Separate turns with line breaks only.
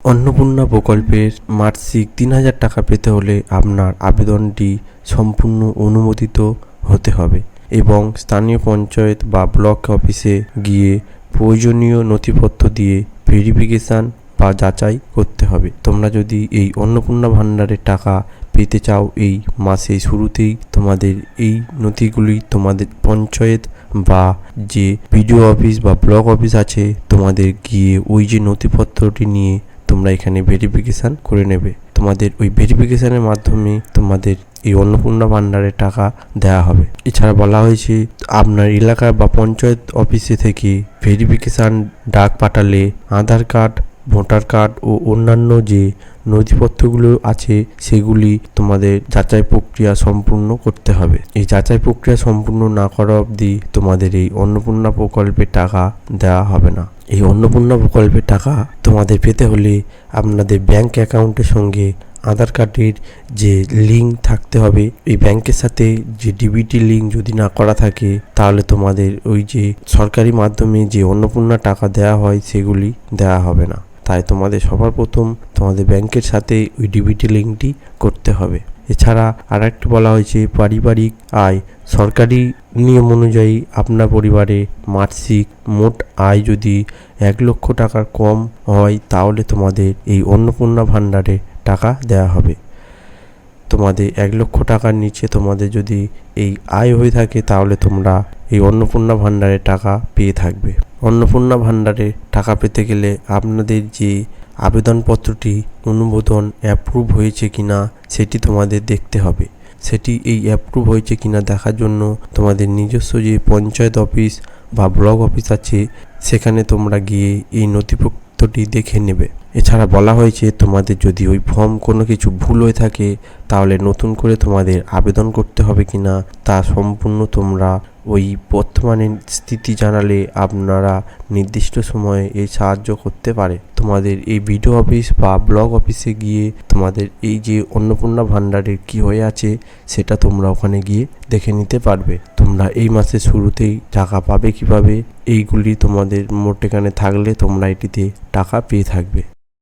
অন্নপূর্ণা প্রকল্পের মাসিক ৩,০০০ টাকা পেতে হলে আপনার আবেদনটি সম্পূর্ণ অনুমোদিত হতে হবে এবং স্থানীয় পঞ্চায়েত বা ব্লক অফিসে গিয়ে প্রয়োজনীয় নথিপত্র দিয়ে ভেরিফিকেশন বা যাচাই করতে হবে। তোমরা যদি এই অন্নপূর্ণা ভাণ্ডারের টাকা পেতে চাও এই মাসের শুরুতেই তোমাদের এই নথিগুলি তোমাদের পঞ্চায়েত বা যে বিডিও অফিস বা ব্লক অফিস আছে তোমাদের গিয়ে ওই যে নথিপত্রটি নিয়ে তোমরা এখানে ভেরিফিকেশান করে নেবে। তোমাদের ওই ভেরিফিকেশানের মাধ্যমে তোমাদের এই অন্নপূর্ণা ভাণ্ডারের টাকা দেওয়া হবে। এছাড়া বলা হয়েছে আপনার এলাকা বা পঞ্চায়েত অফিসে থেকে ভেরিফিকেশান ডাক পাঠালে আধার কার্ড, ভোটার কার্ড ও অন্যান্য যে নথিপত্রগুলো আছে সেগুলি তোমাদের যাচাই প্রক্রিয়া সম্পূর্ণ করতে হবে। এই যাচাই প্রক্রিয়া সম্পূর্ণ না করা অবধি তোমাদের এই অন্নপূর্ণা প্রকল্পের টাকা দেওয়া হবে না। এই অন্নপূর্ণা প্রকল্পের টাকা তোমাদের পেতে হলে আপনাদের ব্যাংক অ্যাকাউন্টের সঙ্গে আধার কার্ডের যে লিঙ্ক থাকতে হবে। এই ব্যাংকের সাথে যে ডিবিটি লিঙ্ক যদি না করা থাকে তাহলে তোমাদের ওই যে সরকারি মাধ্যমে যে অন্নপূর্ণা টাকা দেওয়া হয় সেগুলি দেওয়া হবে না। তাই তোমাদের সবার প্রথম তোমাদের ব্যাংকের সাথে ওই ডিবিটি লিঙ্কটি করতে হবে। এছাড়া আর একটু বলা হয়েছে পারিবারিক আয়। সরকারি নিয়ম অনুযায়ী আপনার পরিবারে মাসিক মোট আয় যদি ১ লক্ষ টাকার কম হয় তাহলে তোমাদের এই অন্নপূর্ণা ভাণ্ডারে টাকা দেওয়া হবে। তোমাদের ১ লক্ষ টাকার নিচে তোমাদের যদি এই আয় হয়ে থাকে তাহলে তোমরা এই অন্নপূর্ণা ভাণ্ডারে টাকা পেয়ে থাকবে। অন্নপূর্ণা ভাণ্ডারে টাকা পেতে গেলে আপনাদের যে আবেদনপত্রটি অনুমোদন অ্যাপ্রুভ হয়েছে কিনা সেটি তোমাদের দেখতে হবে। সেটি এই অ্যাপ্রুভ হয়েছে কিনা দেখার জন্য তোমাদের নিজস্ব যে পঞ্চায়েত অফিস বা ব্লক অফিস আছে সেখানে তোমরা গিয়ে এই নথিপত্রটি দেখে নেবে। এছাড়া বলা হয়েছে তোমাদের যদি ওই ফর্ম কোনো কিছু ভুল হয়ে থাকে তাহলে নতুন করে তোমাদের আবেদন করতে হবে কিনা তা সম্পূর্ণ তোমরা ওই বর্তমানে স্থিতি জানালে আপনারা নির্দিষ্ট সময়ে এই সাহায্য করতে পারে। তোমাদের এই বিডিও অফিস বা ব্লক অফিসে গিয়ে তোমাদের এই যে অন্নপূর্ণা ভাণ্ডারের কি হয়ে আছে সেটা তোমরা ওখানে গিয়ে দেখে নিতে পারবে। তোমরা এই মাসের শুরুতেই টাকা পাবে কিভাবে এইগুলি তোমাদের মোট এখানে থাকলে তোমরা এটিতে টাকা পেয়ে থাকবে।